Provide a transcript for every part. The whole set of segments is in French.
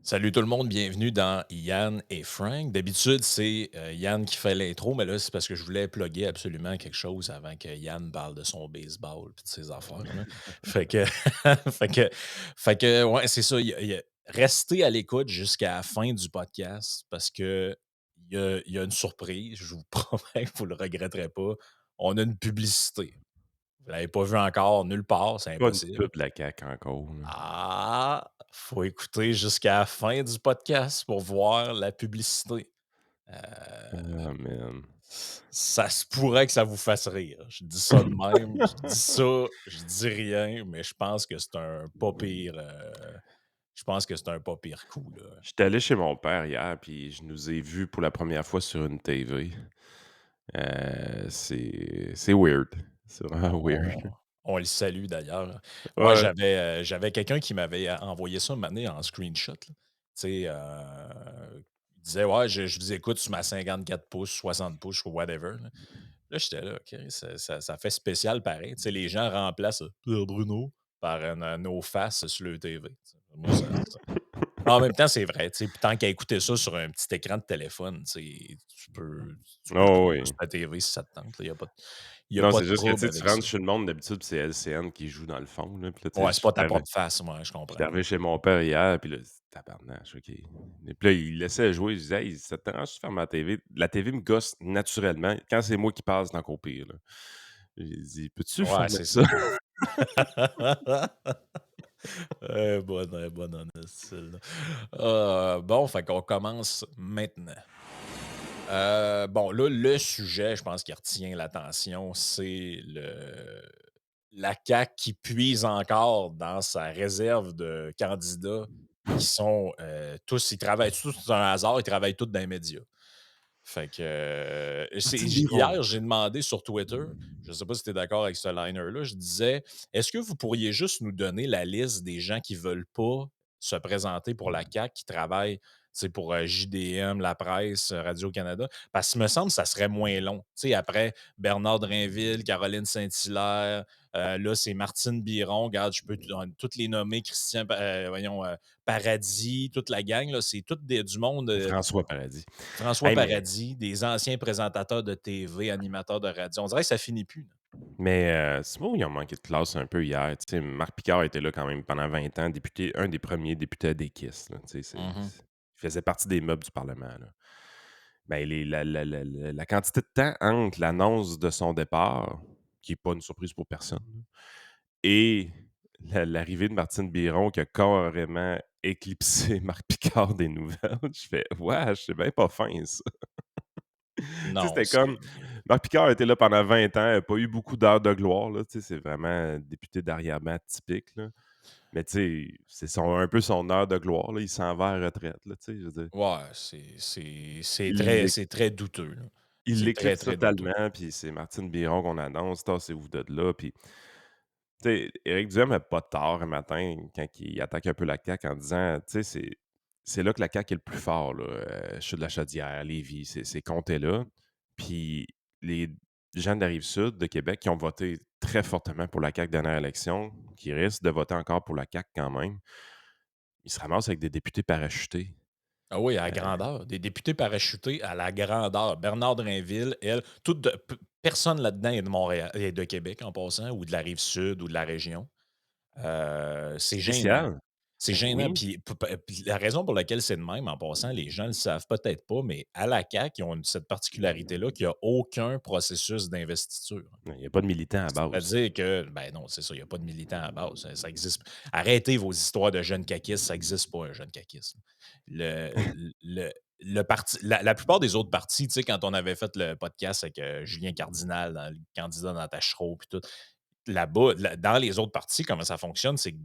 Salut tout le monde, bienvenue dans Yann et Frank. D'habitude, c'est Yann qui fait l'intro, mais là, c'est parce que je voulais plugger absolument quelque chose avant que Yann parle de son baseball et de ses affaires, là. Fait que, fait que, ouais, c'est ça. Restez à l'écoute jusqu'à la fin du podcast parce que il y a une surprise. Je vous promets que vous ne le regretterez pas. On a une publicité. Vous ne l'avez pas vu encore nulle part, c'est Pas une impossible. pub la CAQ encore, là. Ah! Faut écouter jusqu'à la fin du podcast pour voir la publicité. Ah man. Ça se pourrait que ça vous fasse rire. Je dis ça de même, je dis ça, je dis rien, mais je pense que c'est un pas pire coup, là. J'étais allé chez mon père hier, puis je nous ai vus pour la première fois sur une TV. C'est weird. C'est vraiment On weird. on le salue d'ailleurs. Moi, Ouais. j'avais quelqu'un qui m'avait envoyé ça un moment donné en screenshot, là. Tu sais, il disait: «Ouais, je vous écoute sur ma 54 pouces, 60 pouces, ou whatever, là». Là, j'étais là: «OK, ça fait spécial pareil». Tu sais, les gens remplacent, Pierre Bruno par nos faces sur le TV. Tu sais, moi, en même temps, c'est vrai, tu sais, puis tant qu'à écouter ça sur un petit écran de téléphone, tu sais, tu peux le Oh regarder oui. sur ta TV si ça te tente, il y a pas de Non, pas c'est de juste que, tu trouble sais, tu avec rentres ça. chez le monde, d'habitude, c'est LCN qui joue dans le fond, là, puis là, tu sais, Ouais, c'est pas ta propre face, ouais, je comprends. j'étais arrivé chez mon père hier, puis là, tabarnache, OK. Et puis là, il laissait jouer, je disais: «Hey, ça te dérange si je ferme la TV?» La TV me gosse naturellement. Quand c'est moi qui passe, c'est encore pire, là. J'ai dit: «Peux-tu Ouais, fermer c'est ça?» ça. Bonne en esti celle-là. Bon, fait qu'on commence maintenant. Bon, là, le sujet, je pense, qui retient l'attention, c'est la CAQ qui puise encore dans sa réserve de candidats qui sont, tous ils travaillent tous c'est un hasard, ils travaillent tous dans les médias. Fait que, c'est Martine j Biron. hier, j'ai demandé sur Twitter, je ne sais pas si tu es d'accord avec ce liner-là, je disais: «Est-ce que vous pourriez juste nous donner la liste des gens qui veulent pas se présenter pour la CAQ, qui travaillent, tu sais, pour, JDM, La Presse, Radio-Canada?» Parce qu'il me semble que ça serait moins long. Tu sais, après Bernard Drinville, Caroline Saint-Hilaire, là, c'est Martine Biron. Regarde, je peux toutes les nommer, Christian voyons, Paradis, toute la gang, là, c'est tout des du monde, François Paradis. François Hey, mais Paradis, des anciens présentateurs de TV, animateurs de radio. On dirait que ça finit plus, là. c'est moi où ils ont manqué de classe un peu hier. Tu sais, Marc Picard était là quand même pendant 20 ans, député un des premiers députés des KISS, là, tu sais, Mmh. il faisait partie des meubles du parlement, là. Ben, les la quantité de temps entre l'annonce de son départ, qui est pas une surprise pour personne, là, et l'arrivée de Martine Biron qui a carrément éclipsé Marc Picard des nouvelles, je fais: «Wesh, c'est bien pas fin ça». Tu sais, Non, c'était comme Marc Picard a été là pendant 20 ans, il a pas eu beaucoup d'heures de gloire, là, tu sais, c'est vraiment un député d'arrière-ban typique, là. Mais tu sais, c'est un peu son heure de gloire, là, il s'en va à la retraite, là, tu sais, je veux dire. ouais, c'est Il l'é c'est très douteux, là. il C'est très, l'éclipse très douteux. totalement, puis c'est Martine Biron qu'on annonce: «Tassez-vous de là», puis tu sais, Éric Duhem a pas tort un matin quand il attaque un peu la CAQ en disant, tu sais, c'est là que la CAQ est le plus fort, là, Chaudière-Lachaudière, Lévis, ces comtés-là. Puis les gens de la Rive-Sud de Québec qui ont voté très fortement pour la CAQ dernière élection, qui risquent de voter encore pour la CAQ quand même, ils se ramassent avec des députés parachutés. Ah oui, à la Heu, grandeur. Des députés parachutés à la grandeur. Bernard Drinville, elle, personne là-dedans est de Montréal est de Québec en passant ou de la Rive-Sud ou de la région. C'est gênant. spécial. C'est Ben gênant, oui, puis la raison pour laquelle c'est de même, en passant, les gens ne le savent peut-être pas, mais à la CAQ, ils ont cette particularité-là qu'il y a aucun processus d'investiture. il y a pas de militants à base. C'est-à-dire que, ben non, c'est ça, il y a pas de militants à base, ça existe arrêtez vos histoires de jeunes caquistes, ça existe pas un jeune caquiste. Le le parti la plupart des autres partis, tu sais, quand on avait fait le podcast avec, Julien Cardinal, dans le candidat dans Tachereau puis tout, là-bas, dans les autres partis, comment ça fonctionne, c'est que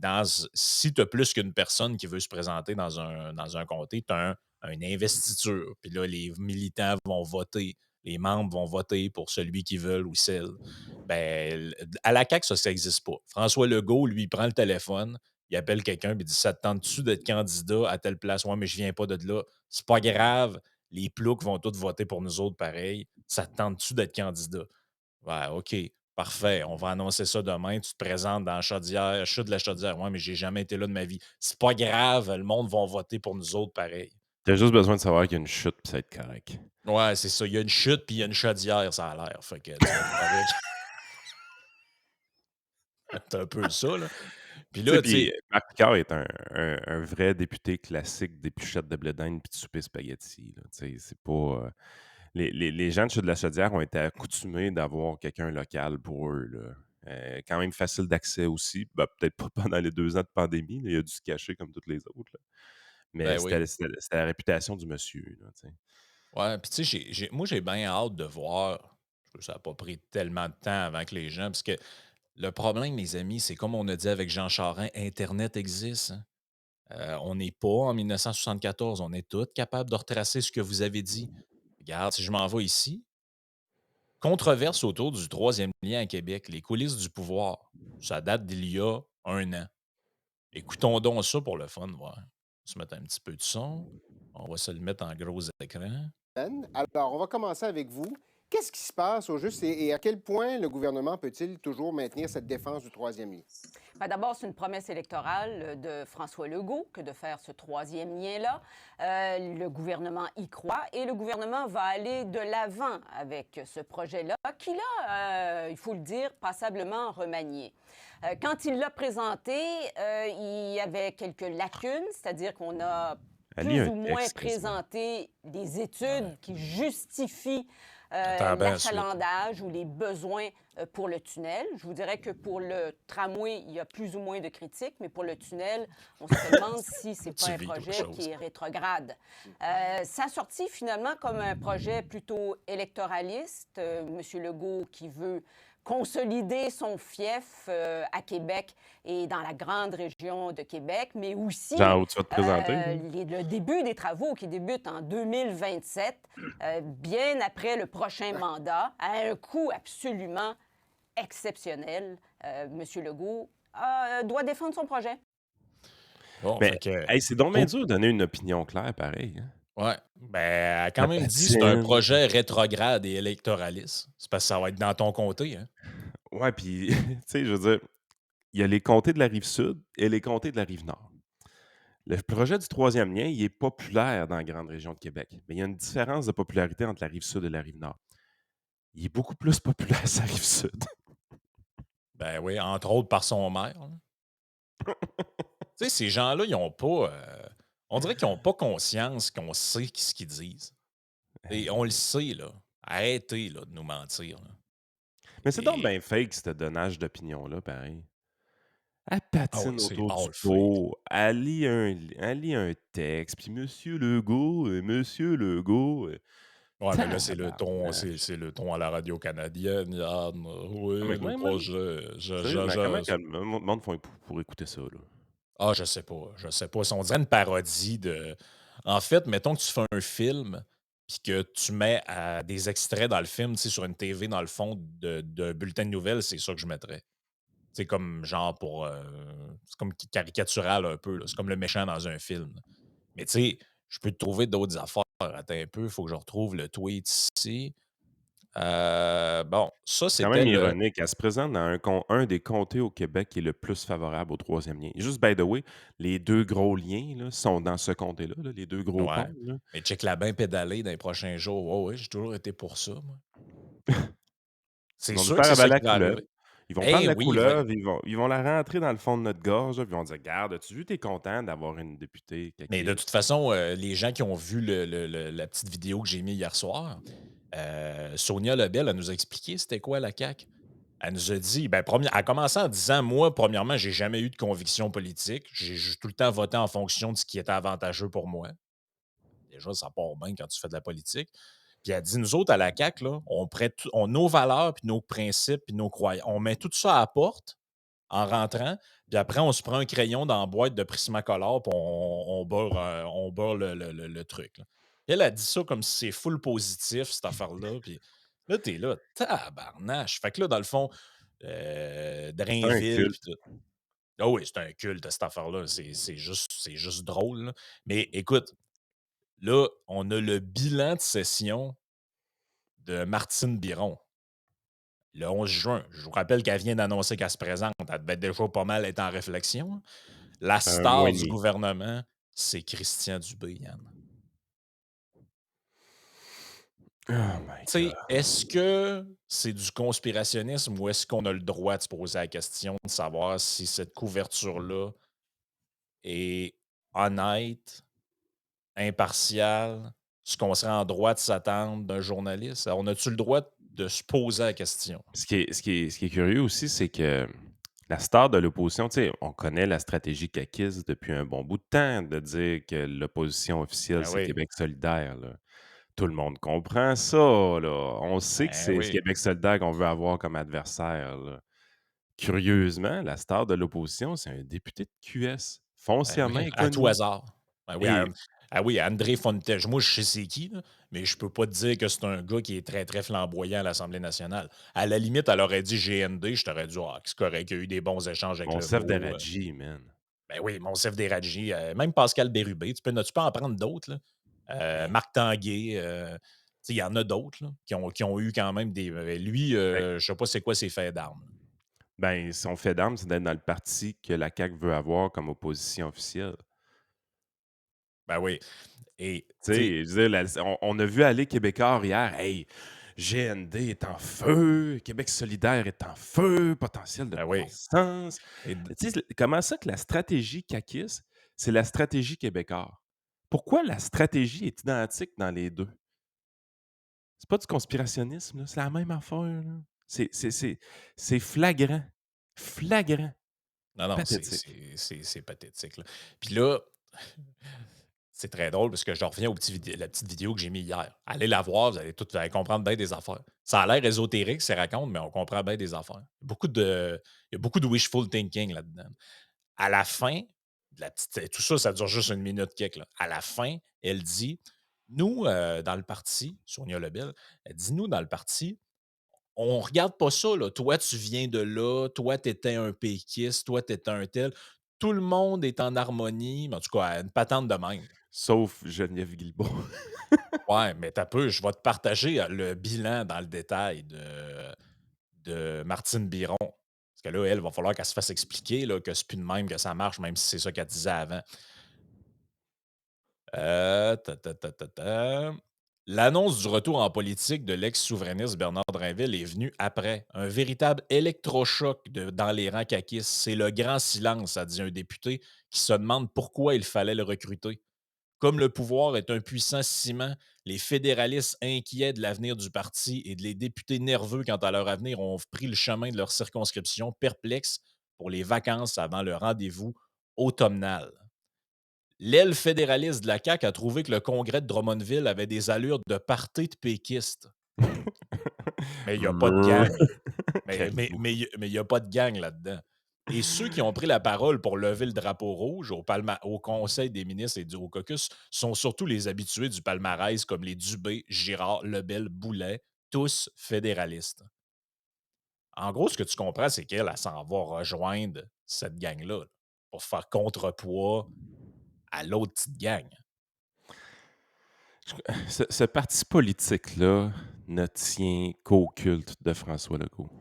si tu as plus qu'une personne qui veut se présenter dans un comté, tu as une investiture. Puis là, les militants vont voter, les membres vont voter pour celui qu'ils veulent ou celle. Ben, à la CAQ, ça n'existe pas. François Legault, lui, il prend le téléphone, il appelle quelqu'un, puis il dit: ça te tente-tu d'être candidat à telle place? Ouais, mais je viens pas de là. C'est pas grave. Les ploucs vont tous voter pour nous autres pareil. Ça te tente-tu d'être candidat? Ouais, OK. Parfait, on va annoncer ça demain. Tu te présentes dans la chaudière, chute de la chaudière. Ouais, mais j'ai jamais été là de ma vie. C'est pas grave, le monde va voter pour nous autres pareil. Tu as juste besoin de savoir qu'il y a une chute, puis ça va être correct. Ouais, c'est ça. Il y a une chute, puis il y a une chaudière, ça a l'air. Fait que tu vas être correct. C'est un peu ça, là. Puis Tu sais, là, tu puis sais, Marc Picard est un vrai député classique d'épluchettes de blé d'Inde puis de souper spaghetti, là, tu sais, c'est pas, les gens de chez de la Chaudière ont été accoutumés d'avoir quelqu'un local pour eux, là. Quand même facile d'accès aussi, ben, peut-être pas pendant les 2 ans de pandémie, là, il a dû se cacher comme toutes les autres, là. Mais ben oui. c'était la réputation du monsieur, là, tu sais. Ouais, puis tu sais, moi, j'ai bien hâte de voir. Ça n'a pas pris tellement de temps avant que les gens. Parce que le problème, les amis, c'est comme on a dit avec Jean Charest, Internet existe, hein. On n'est pas en 1974, on est tous capables de retracer ce que vous avez dit. Regarde, si je m'en vais ici, controverse autour du troisième lien à Québec, les coulisses du pouvoir. Ça date d'il y a 1 an. Écoutons donc ça pour le fun, voir. On va se mettre un petit peu de son. On va se le mettre en gros écran. Alors, on va commencer avec vous. Qu'est-ce qui se passe au juste et à quel point le gouvernement peut-il toujours maintenir cette défense du troisième lien? Ben, d'abord, c'est une promesse électorale de François Legault que de faire ce troisième lien-là. Le gouvernement y croit et le gouvernement va aller de l'avant avec ce projet-là, qu'il a, il faut le dire, passablement remanié. Quand il l'a présenté, il y avait quelques lacunes, c'est-à-dire qu'on a Elle lit plus un ou moins texte quasiment. présenté des Ouais. études qui justifient Attends bien la suite. l'achalandage ou les besoins pour le tunnel. Je vous dirais que pour le tramway, il y a plus ou moins de critiques, mais pour le tunnel, on se demande si ce n'est pas Tu un vis quelque projet chose. qui est rétrograde. Ça a sorti finalement comme un projet plutôt électoraliste. M. Legault qui veut consolider son fief à Québec et dans la grande région de Québec, mais aussi Genre où tu vas te présenter, là? le début des travaux qui débutent en 2027, bien après le prochain mandat, à un coût absolument exceptionnel. M. Legault doit défendre son projet. Bon, fait Mais, que. hey, c'est donc bien Oh, dur de donner une opinion claire pareil, hein. ouais. Ben, elle a La quand même dit que c'est un patine. projet rétrograde et électoraliste. C'est parce que ça va être dans ton comté, hein? Ouais, puis, tu sais, je veux dire, il y a les comtés de la Rive-Sud et les comtés de la Rive-Nord. Le projet du troisième lien, il est populaire dans la grande région de Québec, mais il y a une différence de popularité entre la Rive-Sud et la Rive-Nord. Il est beaucoup plus populaire sur la Rive-Sud. Ben oui, entre autres par son maire, là. Tu sais, ces gens-là, ils ont pas. On dirait qu'ils ont pas conscience qu'on sait ce qu'ils disent. Et on le sait, là. Arrêtez là, de nous mentir, là. Mais c'est donc Et. bien fake, ce donnage d'opinion-là, pareil. Elle Ah ouais, patine c'est autour du all fake. pot, elle lit un texte, puis Monsieur Legault, Ouais, mais là, c'est le ton, tabarnache! c'est le ton à la radio canadienne, Yann. Oui, le Même projet. sérieusement, comment que le monde font pour écouter ça, là? Ah, je sais pas, je sais pas. Si on dirait une parodie de. En fait, mettons que tu fais un film, puis que tu mets des extraits dans le film, tu sais, sur une TV, dans le fond, de bulletin de nouvelles, c'est ça que je mettrais. C'est comme genre pour. C'est comme caricatural un peu, là. C'est comme le méchant dans un film. Mais tu sais, je peux te trouver d'autres affaires. Attends un peu, il faut que je retrouve le tweet ici. Bon, ça, C'est quand c'était même le. ironique, elle se présente dans un des comtés au Québec qui est le plus favorable au troisième lien. Juste by the way, les 2 gros liens, là, sont dans ce comté-là, là, les 2 gros Ouais. ponts, là. Mais check la bien pédalée dans les prochains jours. Ouais, ouais, j'ai toujours été pour ça, moi. Ils C'est vont nous sûr que faire c'est ça avaler qui la va couleuvre. arriver. Ils vont prendre Eh la oui, vrai. couleuvre, ils vont la rentrer dans le fond de notre gorge, là, puis ils vont dire: «Regarde, as-tu vu, tu es content d'avoir une députée Mais de caquiste?» toute façon, les gens qui ont vu la petite vidéo que j'ai mise hier soir, Sonia Lebel, elle nous a expliqué c'était quoi la CAQ. Elle nous a dit, ben, elle a commencé en disant, moi, premièrement, j'ai jamais eu de conviction politique. J'ai tout le temps voté en fonction de ce qui était avantageux pour moi. Déjà, ça part bien quand tu fais de la politique. Puis elle dit, nous autres, à la CAQ, là, on prête nos valeurs, puis nos principes, puis nos croyances. On met tout ça à la porte en rentrant, puis après, on se prend un crayon dans la boîte de Prismacolor, puis on beurre le truc, là. Elle a dit ça comme si c'est full positif, cette affaire-là. Puis là, t'es là, tabarnache. Fait que là, dans le fond, C'est un Drainville, culte. puis tout. Ah oui, c'est un culte, cette affaire-là. C'est juste drôle, là. Mais écoute, là, on a le bilan de session de Martine Biron. le 11 juin. Je vous rappelle qu'elle vient d'annoncer qu'elle se présente. Elle devait déjà pas mal être en réflexion. La Un mois star et du demi. gouvernement, c'est Christian Dubé, Yann. Oh my Tu sais, God. est-ce que c'est du conspirationnisme ou est-ce qu'on a le droit de se poser la question de savoir si cette couverture-là est honnête, impartiale, ce qu'on serait en droit de s'attendre d'un journaliste? On a-tu le droit de se poser la question? Ce qui est curieux aussi, c'est que la star de l'opposition, tu sais, on connaît la stratégie caquiste depuis un bon bout de temps de dire que l'opposition officielle, Ben c'est oui, Québec solidaire, là. Tout le monde comprend ça, là. On sait que ben c'est ce oui. Québec solidaire qu'on veut avoir comme adversaire, là. Curieusement, la star de l'opposition, c'est un député de QS, Ben foncièrement oui, à tout inconnu. hasard. Ben oui, Et André Fontaine. Moi, je sais c'est qui, là, mais je peux pas te dire que c'est un gars qui est très, très flamboyant à l'Assemblée nationale. À la limite, elle aurait dit GND, je t'aurais dit: «Ah, c'est correct, il y a eu des bons échanges avec Monsef Legault». Deradji, man. Ben oui, Monsef Déragi, même Pascal Bérubé, tu peux en prendre d'autres, là. Mais, Marc Tanguay, tu sais, il y en a d'autres, là, qui ont eu quand même des lui, ben je sais pas c'est quoi ses faits d'armes. son fait d'armes, c'est d'être dans le parti que la CAQ veut avoir comme opposition officielle. Ben oui et Tu tu sais, sais, je veux dire, on a vu aller Québécois hier. Hey, GND est en feu, Québec solidaire est en feu, potentiel de ben oui croissance. et d Tu sais, comment ça que la stratégie caquiste, c'est la stratégie Québécois? Pourquoi la stratégie est identique dans les deux? C'est pas du conspirationnisme, là, c'est la même affaire. Là. C'est flagrant. Flagrant. non, non, c'est Pathétique. c'est c'est c'est pathétique, là. Puis là, c'est très drôle parce que je reviens au petit la petite vidéo que j'ai mis hier. Allez la voir, vous allez comprendre bien des affaires. Ça a l'air ésotérique, c'est raconte, mais on comprend bien des affaires. Il y a beaucoup de wishful thinking là-dedans. À la fin, tout ça, ça dure juste une minute quelque, là. À la fin, elle dit: «Nous, dans le parti», Sonia Lebel, elle dit: «Nous, dans le parti, on regarde pas ça, là. Toi, tu viens de là, toi, tu étais un péquiste, toi, tu étais un tel. Tout le monde est en harmonie», mais en tout cas, une patente de même. Sauf Geneviève Guilbeault. Ouais, mais tu peu, je vais te partager, le bilan dans le détail de Martine Biron. Parce que là, elle, va falloir qu'elle se fasse expliquer là, que c'est plus de même que ça marche, même si c'est ça qu'elle disait avant. Ta, ta, ta, ta, ta. L'annonce du retour en politique de l'ex-souverainiste Bernard Drinville est venue après. Un véritable électrochoc dans les rangs caquistes. C'est le grand silence, a dit un député qui se demande pourquoi il fallait le recruter. Comme le pouvoir est un puissant ciment, les fédéralistes inquiets de l'avenir du parti et les députés nerveux quant à leur avenir ont pris le chemin de leur circonscription, perplexes pour les vacances avant le rendez-vous automnal. L'aile fédéraliste de la CAQ a trouvé que le congrès de Drummondville avait des allures de party de péquistes. Mais il n'y a pas de gang. Caribou. Mais il y a pas de gang là-dedans. Et ceux qui ont pris la parole pour lever le drapeau rouge au Conseil des ministres et au caucus sont surtout les habitués du palmarès comme les Dubé, Girard, Lebel, Boulet, tous fédéralistes. En gros, ce que tu comprends, c'est qu'elle elle s'en va rejoindre cette gang-là là, pour faire contrepoids à l'autre petite gang. Ce parti politique-là ne tient qu'au culte de François Legault.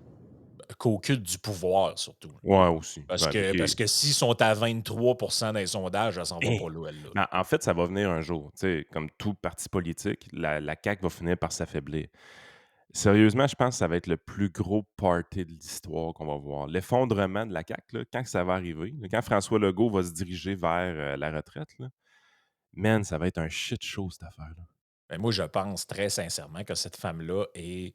Qu'au culte du pouvoir, surtout. Ouais, aussi. Parce Ouais, que, parce que s'ils sont à 23 dans les sondages, elle s'en va hein, pas là, elle, là. en fait, ça va venir un jour. Tu sais, comme tout parti politique, la CAQ va finir par s'affaiblir. Sérieusement, je pense que ça va être le plus gros party de l'histoire qu'on va voir. L'effondrement de la CAQ, là, quand ça va arriver, là, quand François Legault va se diriger vers la retraite, là, man, ça va être un shit show, cette affaire-là. Ben, moi, je pense très sincèrement que cette femme-là est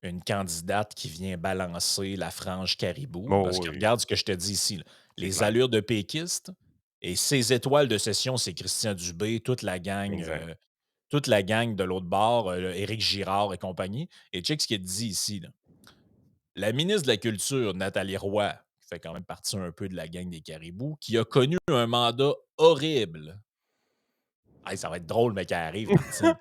une candidate qui vient balancer la frange caribou. Parce Oh que oui, regarde ce que je te dis ici, là. c'est Les clair. allures de péquiste et ses étoiles de session, c'est Christian Dubé, Exact. toute la gang de l'autre bord, Éric Girard et compagnie. Et check ce qu'il dit ici, là. La ministre de la Culture, Nathalie Roy, qui fait quand même partie un peu de la gang des caribous, qui a connu un mandat horrible. Hey, ça va être drôle, mais qu'elle arrive, Martine.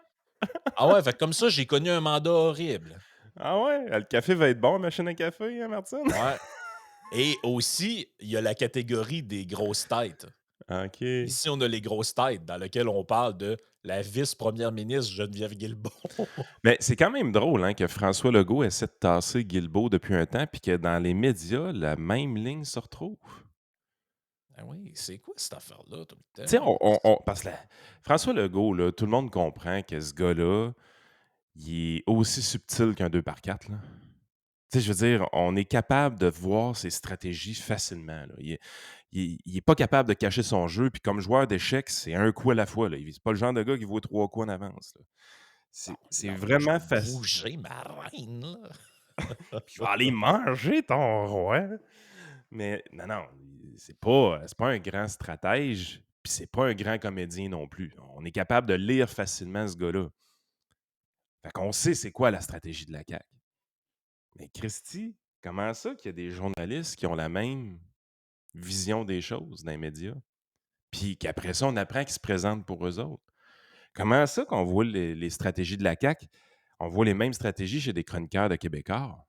Ah ouais, fait que comme ça, j'ai connu un mandat horrible. Ah ouais, le café va être bon, la machine à café, hein, Martine? Ouais. Et aussi, il y a la catégorie des grosses têtes. OK. Ici, on a les grosses têtes dans lesquelles on parle de la vice-première ministre Geneviève Guilbeault. Mais c'est quand même drôle, hein, que François Legault essaie de tasser Guilbeault depuis un temps, puis que dans les médias, la même ligne se retrouve. Ah oui, c'est quoi cette affaire-là tout le Tu sais, temps? parce que François Legault, là, tout le monde comprend que ce gars-là, il est aussi subtil qu'un 2 par 4 là. Tu sais, je veux dire, on est capable de voir ses stratégies facilement, là. Il est pas capable de cacher son jeu, puis comme joueur d'échecs, c'est un coup à la fois, là. C'est pas le genre de gars qui voit 3 coups en avance, là. Bon, C'est là, je vraiment vais facile. bouger ma reine, là. Puis il va aller manger ton roi. Mais non, non, c'est pas un grand stratège, puis c'est pas un grand comédien non plus. On est capable de lire facilement ce gars-là. Fait qu'on sait c'est quoi la stratégie de la CAQ. Mais Christy, comment ça qu'il y a des journalistes qui ont la même vision des choses dans les médias, puis qu'après ça, on apprend qu'ils se présentent pour eux autres? Comment ça qu'on voit les stratégies de la CAQ, on voit les mêmes stratégies chez des chroniqueurs de Québécois?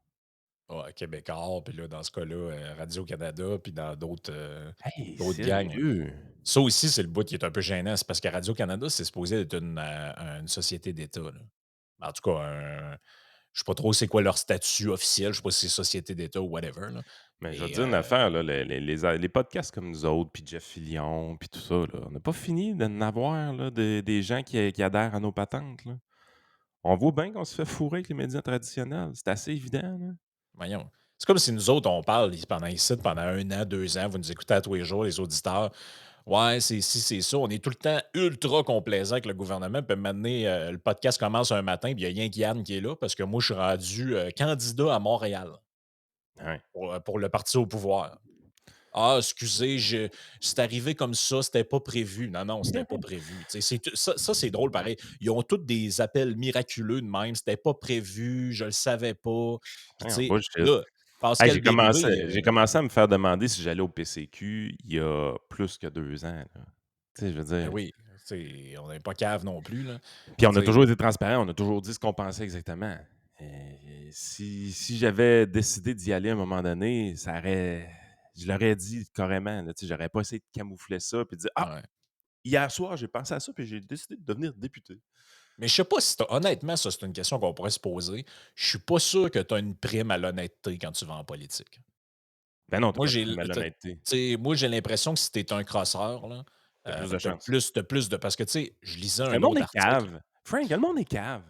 Ouais, Québécois, puis là, dans ce cas-là, Radio-Canada, puis dans Hey, d'autres gangs. sérieux? Ça aussi, c'est le bout qui est un peu gênant. C'est parce que Radio-Canada, c'est supposé être une société d'État, là. En tout cas, je sais pas trop c'est quoi leur statut officiel. Je sais pas si c'est société d'État ou whatever, là. Mais je vais te Mais dire une affaire, là, les podcasts comme nous autres, puis Jeff Fillion, puis tout ça, là, on n'a pas fini d'en avoir là, des gens qui adhèrent à nos patentes. Là. On voit bien qu'on se fait fourrer avec les médias traditionnels. C'est assez évident. Là. voyons. C'est comme si nous autres, on parle pendant ici, pendant 1 an, 2 ans, vous nous écoutez à tous les jours, les auditeurs. Ouais, c'est si, c'est ça. On est tout le temps ultra complaisant avec le gouvernement. Puis maintenant, le podcast commence un matin, puis il y a rien qu'Yann qui est là, parce que moi, je suis rendu candidat à Montréal Ouais. pour le parti au pouvoir. Ah, excusez, c'est arrivé comme ça, c'était pas prévu. Non, non, c'était pas prévu. Tu sais, ça, c'est drôle pareil. Ils ont tous des appels miraculeux de même. C'était pas prévu, je le savais pas. Puis, tu Ouais, sais, bullshit. là, Hey, Pascal Bérubé, j'ai commencé à me faire demander si j'allais au PCQ il y a plus que 2 ans. Là. Tu sais, je veux ben dire. oui, tu sais, on n'est pas cave non plus, là. Puis on Tu a sais, toujours été transparent, on a toujours dit ce qu'on pensait exactement. Si j'avais décidé d'y aller à un moment donné, je l'aurais dit carrément. Là, tu sais, j'aurais pas essayé de camoufler ça puis de dire Ah, ouais. hier soir, j'ai pensé à ça puis j'ai décidé de devenir député. Mais je sais pas si honnêtement, ça, c'est une question qu'on pourrait se poser. Je suis pas sûr que tu as une prime à l'honnêteté quand tu vas en politique. Ben non, t'as Moi, pas de j'ai prime à l'honnêteté. moi, j'ai l'impression que si tu un crosseur, là, T'as plus de tu chance. t'as plus de parce que, tu sais, je lisais Le un monde autre est article. cave. Frank, le monde est cave.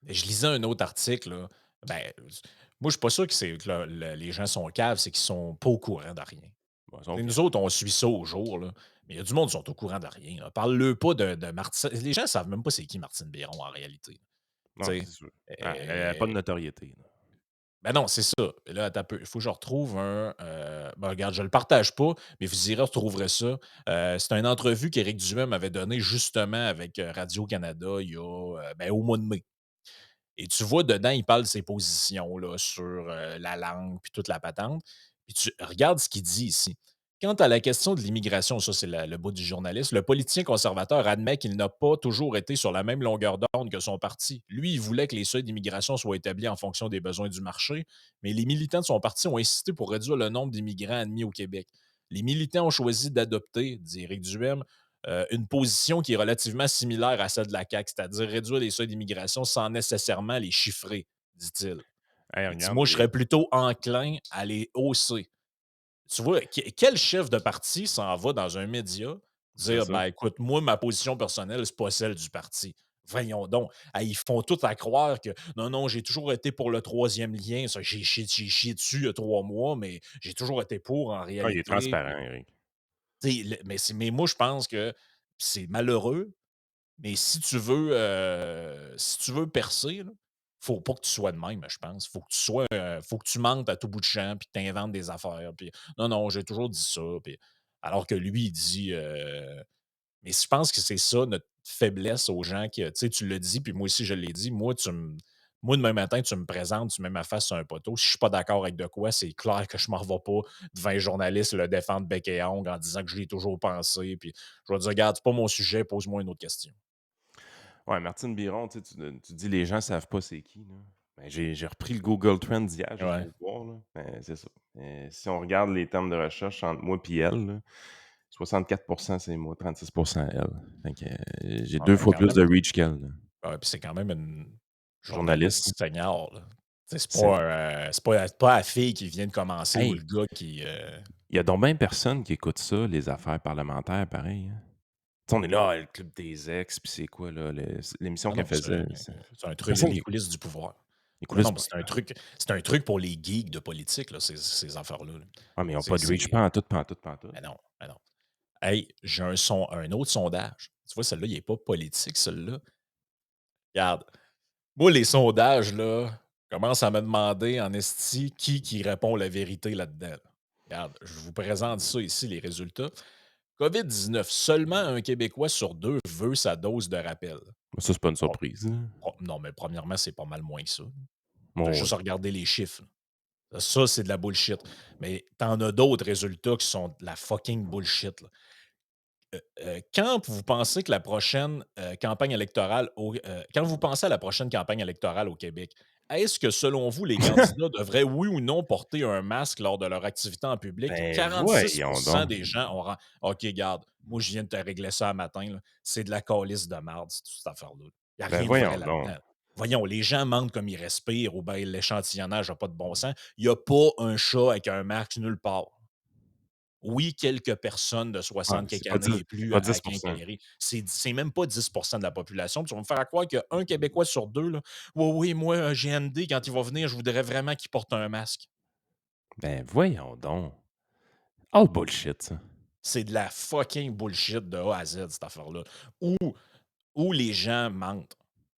Je lisais un autre article, là. Ben, moi, je suis pas sûr que c'est que les gens sont caves, c'est qu'ils sont pas au courant de rien. Bon, ils sont T'sais, caves. nous autres, on suit ça au jour, là. Mais il y a du monde qui sont au courant de rien, là. Parle-le pas de Martine. Les gens savent même pas c'est qui Martine Biron en réalité. Tu Non, sais. c'est sûr. Ah, elle a pas de Euh, notoriété. Là. ben non, c'est ça. Et là, attends un peu. Il faut que je retrouve un. Ben regarde, je le partage pas, mais vous irez retrouverez ça. C'est une entrevue qu'Éric Duhem avait donnée justement avec Radio-Canada il y a ben, au mois de mai. Et tu vois, dedans, il parle de ses positions là, sur la langue puis toute la patente. Puis tu regardes ce qu'il dit ici. Quant à la question de l'immigration, ça, c'est le bout du journaliste, le politicien conservateur admet qu'il n'a pas toujours été sur la même longueur d'onde que son parti. Lui, il voulait que les seuils d'immigration soient établis en fonction des besoins du marché, mais les militants de son parti ont insisté pour réduire le nombre d'immigrants admis au Québec. Les militants ont choisi d'adopter, dit Éric Duhem, une position qui est relativement similaire à celle de la CAQ, c'est-à-dire réduire les seuils d'immigration sans nécessairement les chiffrer, dit-il. Hey, Il dit, regarde, moi, je serais plutôt enclin à les hausser. Tu vois, quel chef de parti s'en va dans un média c'est dire, ça. ben écoute, moi, ma position personnelle, c'est pas celle du parti. Voyons donc. Ils font tout à croire que non, non, j'ai toujours été pour le troisième lien. Ça, j'ai chié dessus il y a 3 mois, mais j'ai toujours été pour en Ah, il est réalité. transparent, Eric. Tu sais, mais moi, je pense que c'est malheureux, mais si tu veux percer, là, faut pas que tu sois de même, je pense. Faut que tu mentes à tout bout de champ, puis que tu inventes des affaires. Puis non, non, j'ai toujours dit ça. Puis, alors que lui, il dit. Mais je pense que c'est ça notre faiblesse aux gens qui, tu sais, tu le dis, puis moi aussi je l'ai dit. Moi, demain matin, tu me présentes, tu mets ma face sur un poteau. Si je suis pas d'accord avec de quoi, c'est clair que je m'en vais pas devant un journaliste le défendre bec et ongle en disant que je l'ai toujours pensé. Puis je vais dire, regarde, c'est pas mon sujet, pose-moi une autre question. Ouais, Martine Biron, tu dis les gens savent pas c'est qui. Là. Ben, j'ai repris le Google Trends d'hier juste Ouais. pour voir. Là. Ben, c'est ça. Si on regarde les termes de recherche entre moi et elle, là, 64% c'est moi, 36% elle. Fait que, j'ai Ouais, 2 mais fois quand plus même, de reach qu'elle, là. ouais, puis c'est quand même une Journaliste, journaliste senior, là. Tu sais, c'est c'est pas la fille qui vient de commencer ou hey, le gars qui, il y a donc bien personne qui écoute ça, les affaires parlementaires pareil, hein. Tu sais, on est là: «Ah, le club des ex», puis c'est quoi là, l'émission non, qu'elle non, faisait, c'est un truc, personne qui les écoute. coulisses du pouvoir. Les Non, coulisses non, mais c'est un truc pour les geeks de politique, là, ces affaires-là, là. ah, mais ils ont pas de reach C'est pantoute, pantoute, pantoute. ben non, ben non. Hey, j'ai un autre sondage. Tu vois, celui-là, il est pas politique, celui-là. Regarde, moi, les sondages, là, commencent à me demander en esti qui répond la vérité là-dedans, là. Regarde, je vous présente ça ici, les résultats. COVID-19, seulement un Québécois sur 2 veut sa dose de rappel. Ça, c'est pas une Pro surprise, là. non, mais premièrement, c'est pas mal moins que ça. Tu as Oh, juste oui. à regarder les chiffres. Ça, c'est de la bullshit. Mais tu en as d'autres résultats qui sont de la fucking bullshit, là. Quand vous pensez que la prochaine, campagne électorale quand vous pensez à la prochaine campagne électorale au Québec, est-ce que selon vous, les candidats devraient, oui ou non, porter un masque lors de leur activité en public? Ben, 46 voyons donc. des gens ont OK, garde, moi, je viens de te régler ça un matin, là. C'est de la calice de marde, cette affaire-là. Il y a Ben, rien de vrai voyons donc. là-dedans. Voyons, les gens mentent comme ils respirent ou bien l'échantillonnage n'a pas de bon sens. Il y a pas un chat avec un masque nulle part. Oui, quelques personnes de Ouais, 60 c'est quelques pas années 10 et plus pas à 10%. quincaillerie. C'est même pas 10 de la population. Puis tu vas me faire croire qu'un Québécois sur 2 là: «Oui, oui, moi, un GND, quand il va venir, je voudrais vraiment qu'il porte un masque». Ben, voyons donc. All bullshit, ça. C'est de la fucking bullshit de A à Z, cette affaire-là. Ou les gens mentent.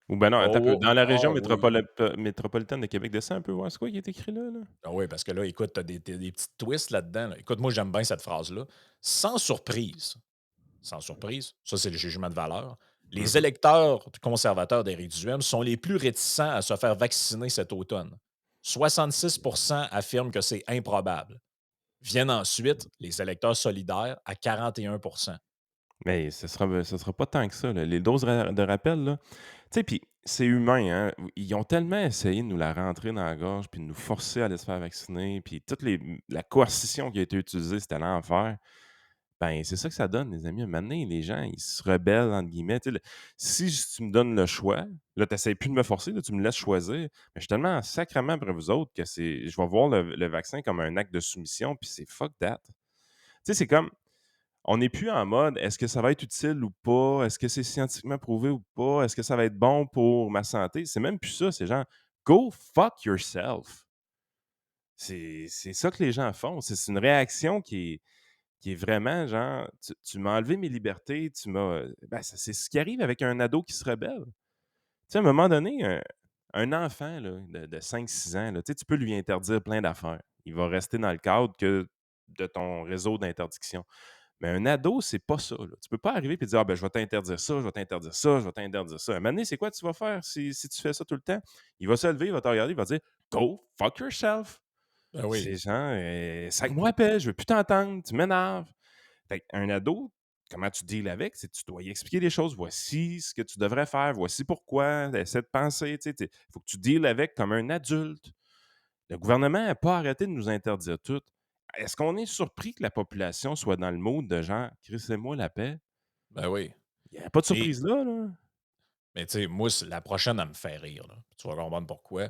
Ou ben non, attends un peu. «Oh, Dans la région ah oui». métropolitaine de Québec, descends un peu voir c'est quoi qui est écrit là, là? Ah oui, parce que là, écoute, tu des petites twists là-dedans, là. Écoute, moi, j'aime bien cette phrase-là. Sans surprise, ça c'est le jugement de valeur, les Mmh. électeurs conservateurs d'Éric Duhem sont les plus réticents à se faire vacciner cet automne. 66 affirment que c'est improbable. Viennent ensuite les électeurs solidaires à 41. Mais ce sera pas tant que ça, là. Les doses de rappel, là, tu sais, puis c'est humain, hein. Ils ont tellement essayé de nous la rentrer dans la gorge, puis de nous forcer à aller se faire vacciner, puis toute la coercition qui a été utilisée, c'était l'enfer. Ben, c'est ça que ça donne, les amis. À un moment donné, les gens, ils se «rebellent» entre guillemets. Tu sais, si tu me donnes le choix, là, tu essaies plus de me forcer, là, tu me laisses choisir. Mais je suis tellement sacrément après vous autres que je vais voir le vaccin comme un acte de soumission, puis c'est fuck that. Tu sais, c'est comme on n'est plus en mode est-ce que ça va être utile ou pas? Est-ce que c'est scientifiquement prouvé ou pas? Est-ce que ça va être bon pour ma santé? C'est même plus ça. C'est genre go fuck yourself. C'est ça que les gens font. C'est une réaction qui est vraiment genre tu m'as enlevé mes libertés, tu m'as. Ben, c'est ce qui arrive avec un ado qui se rebelle. Tu sais, à un moment donné, un enfant là, de 5-6 ans, là, tu sais, tu peux lui interdire plein d'affaires. Il va rester dans le cadre que de ton réseau d'interdiction. Mais un ado, c'est pas ça, là. Tu peux pas arriver et dire: «Ah ben, je vais t'interdire ça, je vais t'interdire ça, je vais t'interdire ça». À un moment donné, c'est quoi tu vas faire si tu fais ça tout le temps? Il va se lever, il va te regarder, il va dire: «Go fuck yourself». Ben oui. C'est genre, «Sac-moi la paix, je veux plus t'entendre, tu m'énerves». Fait qu'un ado, comment tu deals avec? C'est tu dois y expliquer les choses. Voici ce que tu devrais faire, voici pourquoi, essaie de penser, tu sais, faut que tu deals avec comme un adulte. Le gouvernement n'a pas arrêté de nous interdire tout. Est-ce qu'on est surpris que la population soit dans le mood de genre: «Crissez-moi la paix»? Ben oui. Il y a pas de Et surprise là, là. mais tu sais, moi, la prochaine, elle me fait rire, là. Tu vas comprendre pourquoi.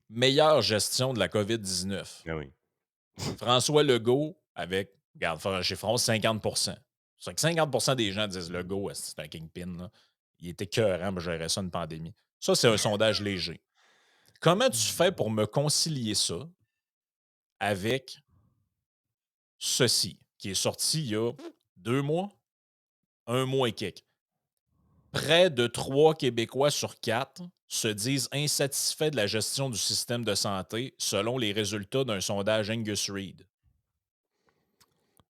Meilleure gestion de la COVID-19. Ah oui. François Legault avec, regarde, chez France, 50. C'est que 50 des gens disent Legault, esti, c'est un kingpin, là. Il était écœurant pour gérer ça, une pandémie. Ça, c'est un sondage léger. Comment tu fais pour me concilier ça avec ceci, qui est sorti il y a 2 mois, un mois et quelques? Près de 3 Québécois sur 4 se disent insatisfaits de la gestion du système de santé, selon les résultats d'un sondage Angus Reid.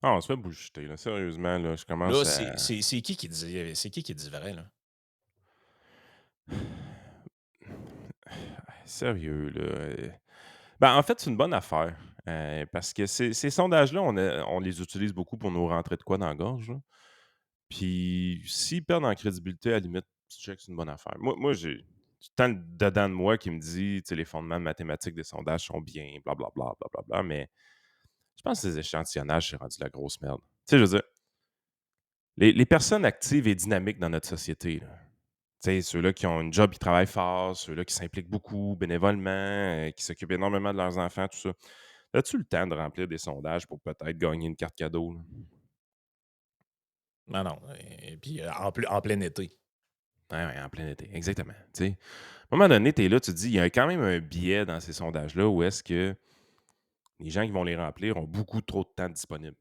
Ah, on se fait bullshitter, là. Sérieusement, là, je Là, commence à c'est qui dit vrai, là? sérieux, là, ben, en fait, c'est une bonne affaire, parce que ces sondages-là, on les utilise beaucoup pour nous rentrer de quoi dans la gorge, là. Puis s'ils perdent en crédibilité, à la limite, tu checkes, c'est une bonne affaire. Moi j'ai tant dedans de moi qui me dit, tu sais, les fondements mathématiques des sondages sont bien, blablabla, blablabla, mais je pense que les échantillonnages, c'est rendu la grosse merde. Tu sais, je veux dire, les personnes actives et dynamiques dans notre société, là. Tu sais, ceux-là qui ont une job, qui travaillent fort, ceux-là qui s'impliquent beaucoup bénévolement, qui s'occupent énormément de leurs enfants, tout ça. As-tu le temps de remplir des sondages pour peut-être gagner une carte cadeau, là? Non, non. Et puis, en plein été. Ouais, en plein été, exactement. Tu sais, à un moment donné, tu es là, tu te dis, il y a quand même un biais dans ces sondages-là où est-ce que les gens qui vont les remplir ont beaucoup trop de temps disponible.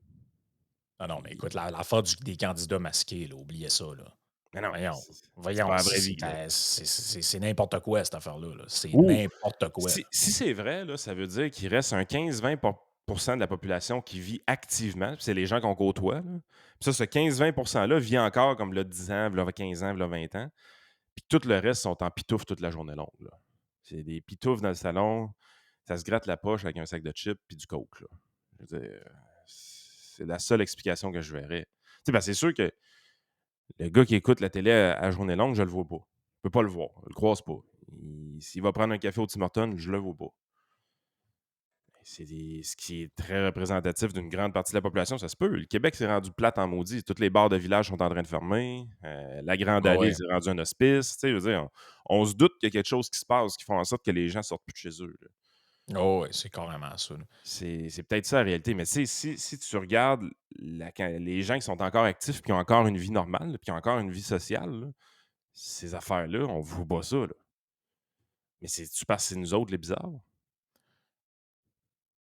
Non, non, mais écoute, Puis, l'affaire des candidats masqués, là, oubliez ça, là. mais non, Voyons, c'est voyons, pas la vraie vie, là. c'est n'importe quoi, cette affaire-là, là. C'est Ou n'importe quoi. si c'est vrai, là, ça veut dire qu'il reste un 15-20 de la population qui vit activement, puis c'est les gens qu'on côtoie, là. Puis ça, ce 15-20 là vit encore comme là 10 ans, v'là 15 ans, v'là 20 ans. Puis tout le reste sont en pitouf toute la journée longue, là. C'est des pitoufs dans le salon, ça se gratte la poche avec un sac de chips puis du coke, là. Je veux dire, c'est la seule explication que je verrais. Tu sais, ben, c'est sûr que le gars qui écoute la télé à journée longue, je le vois pas. Je peux pas le voir, je le croise pas. S'il va prendre un café au Tim Hortons, je le vois pas. Ce qui est très représentatif d'une grande partie de la population, ça se peut. Le Québec s'est rendu plate en maudit. Toutes les bars de village sont en train de fermer. La Grande Ah Allée ouais. s'est rendue un hospice. Tu sais, je veux dire, on se doute qu'il y a quelque chose qui se passe qui fait en sorte que les gens sortent plus de chez eux, là. Oh, ouais, c'est carrément ça, là. C'est peut-être ça la réalité. Mais tu sais, si tu regardes les gens qui sont encore actifs, qui ont encore une vie normale, puis qui ont encore une vie sociale, là, ces affaires-là, on ne voit pas ça, là. Mais c'est-tu parce que c'est nous autres les bizarres?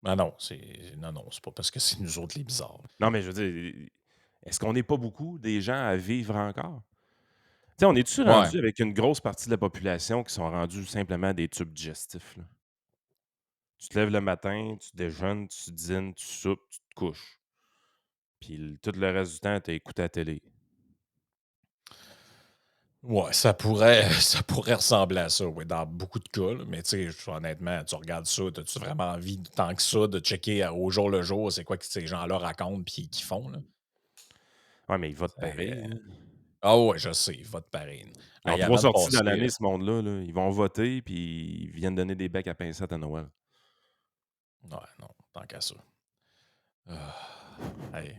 Ah non, non, non, c'est pas parce que c'est nous autres les bizarres. Non, mais je veux dire, est-ce qu'on n'est pas beaucoup des gens à vivre encore? Tu sais, on est-tu Ouais. rendu avec une grosse partie de la population qui sont rendus simplement des tubes digestifs, là? Tu te lèves le matin, tu déjeunes, tu dînes, tu soupes, tu te couches. Puis tout le reste du temps, tu as écouté la télé. Ouais, ça pourrait, ça pourrait ressembler à ça, ouais, dans beaucoup de cas, là. Mais tu sais, honnêtement, tu regardes ça, as-tu vraiment envie, tant que ça, de checker au jour le jour, c'est quoi que ces gens-là racontent puis qu'ils font, là? Ouais, mais ils votent Euh, pareil, là. Ah ouais, je sais, vote pareil. Ils ont Hey, 3 avant de sorties dans passer, l'année, ce monde-là, là. Ils vont voter, puis ils viennent donner des becs à pincettes à Noël. ouais, non, tant qu'à ça. Hey.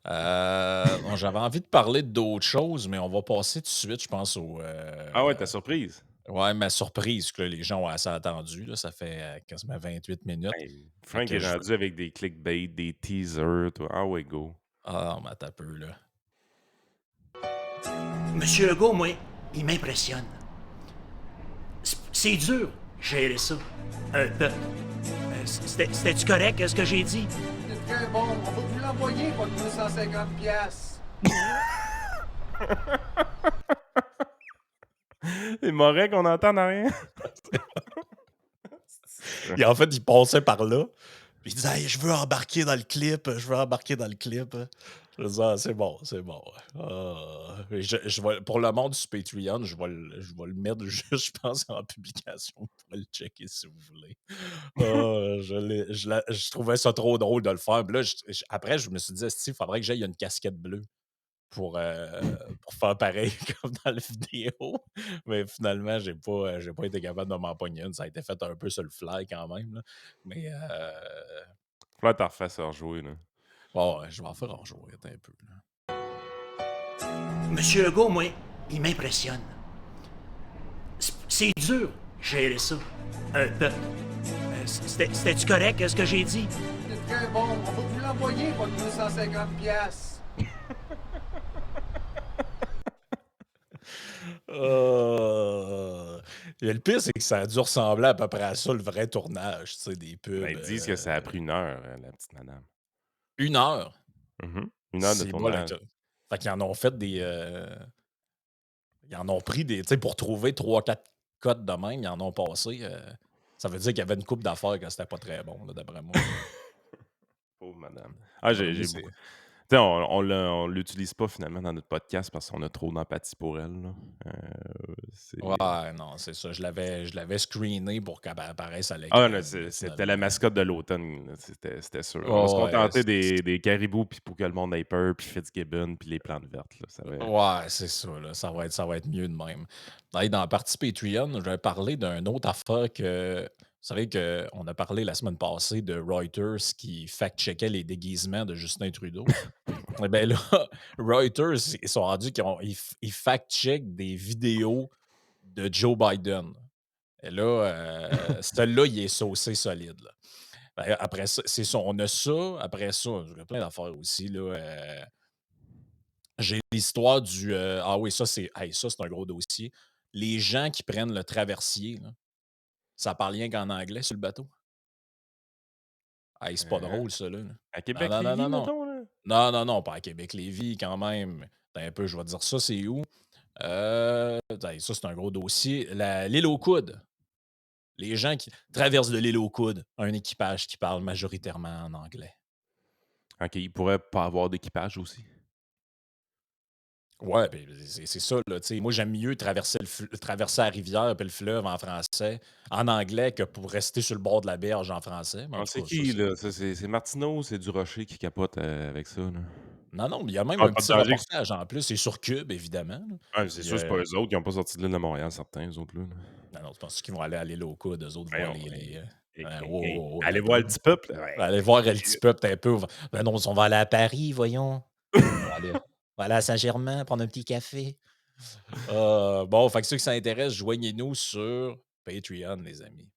Bon, j'avais envie de parler d'autres choses, mais on va passer tout de suite, je pense, Ah ouais, ta surprise? ouais, ma surprise que les gens ont assez attendu, là. Ça fait quasiment 28 minutes. Hey, Fait Frank que est je. rendu avec des clickbait, des teasers, toi. Ah ouais, go. Ah, mais attends un peu, là. Monsieur Legault, moi, il m'impressionne. C'est dur, gérer ça. Un peuple. C'était-tu correct, ce que j'ai dit? C'est très bon. On va vous l'envoyer pour 250 piastres. C'est mauvais qu'on entend rien. Et en fait, il passait par là. Puis il disait hey, je veux embarquer dans le clip, je veux embarquer dans le clip. Je disais ah, c'est bon, c'est bon. Ah, pour le monde du Patreon, je vais le mettre juste, je pense, en publication pour le checker si vous voulez. Ah, je trouvais ça trop drôle de le faire. Puis là, après, je me suis dit, il faudrait que j'aille une casquette bleue pour faire pareil comme dans la vidéo. Mais finalement, j'ai pas été capable de m'en pogner une. Ça a été fait un peu sur le fly quand même, là. Mais Là, t'en refais ça rejouer, là. bon, je vais en faire en jouer un peu, là. Monsieur Legault, moi, il m'impressionne. C'est dur, gérer ça. Un peuple. C'était-tu correct, ce que j'ai dit? C'est très bon. On va vous l'envoyer pour 250 piastres. Et le pire, c'est que ça a dû ressembler à peu près à ça, le vrai tournage, tu sais, des Ben, pubs. ils disent que ça a pris 1 heure, la petite madame. 1 heure. 1 heure de C'est bon, tournage. fait qu'ils en ont fait des. Ils en ont pris des. Tu sais, pour trouver 3-4 codes de même, ils en ont passé. Ça veut dire qu'il y avait une coupe d'affaires que c'était pas très bon, là, d'après moi. Pauvre madame. Ah, D'après moi, j'ai c'est. beaucoup. Tu sais, on l'utilise pas finalement dans notre podcast parce qu'on a trop d'empathie pour elle, là. C'est. Ouais, non, c'est ça. Je l'avais screené pour qu'elle apparaisse à Ah, l'écran, là, mais c'était la finalement. mascotte de l'automne, là, c'était sûr. On va se Oh, ouais, contenter des caribous puis pour que le monde ait peur, puis Fitzgibbon, puis les plantes vertes, là. Ça va. ouais, c'est ça, là. Ça va être mieux de même. Hey, dans la partie Patreon, je vais parler d'une autre affaire que. Vous savez qu'on a parlé la semaine passée de Reuters qui fact-checkait les déguisements de Justin Trudeau. Eh ben là, Reuters, ils sont rendus qu'ils ils fact-check des vidéos de Joe Biden. Et là, celui-là, il est saucé solide, là. Après ça, c'est ça, on a ça. Après ça, il y a plein d'affaires aussi, là. J'ai l'histoire du. Ah oui, ça, c'est un gros dossier. Les gens qui prennent le traversier, là, ça parle rien qu'en anglais sur le bateau. Hey, c'est pas Hein? drôle, ça, là. À Non, non, non, Québec-Lévis, non, non. mettons, là? Non, non, non, pas à Québec-Lévis, quand même. Attends un peu, je vais te dire ça, c'est où? Ça, c'est un gros dossier. L'île aux coudes. Les gens qui traversent de l'île aux coudes, un équipage qui parle majoritairement en anglais. OK, il pourrait pas avoir d'équipage aussi. Ouais, ben, c'est ça, là, tu sais. Moi, j'aime mieux traverser la rivière puis le fleuve en français, en anglais, que pour rester sur le bord de la berge en français. Mais en Ah, tout c'est cas, ça, qui, c'est. là? Ça, c'est Martineau, c'est Durocher qui capote, avec ça, là? Non, non, mais il y a même Ah, un pas de petit danger. reportage en plus. C'est sur Cube, évidemment, là. Ouais, c'est Puis, sûr, c'est pas eux autres qui ont pas sorti de l'île de Montréal, certains, eux autres, là. non, non, tu penses qu'ils vont aller à l'île aux coudes, eux autres vont Voyons, aller. hey, Wow, hey, wow, wow, allez t'as voir peu. le petit peuple. Aller voir le petit peuple, un peu. Ben non, on va aller à Paris, voyons. On va aller à Saint-Germain, prendre un petit café. Bon, fait que ceux qui s'intéressent, joignez-nous sur Patreon, les amis.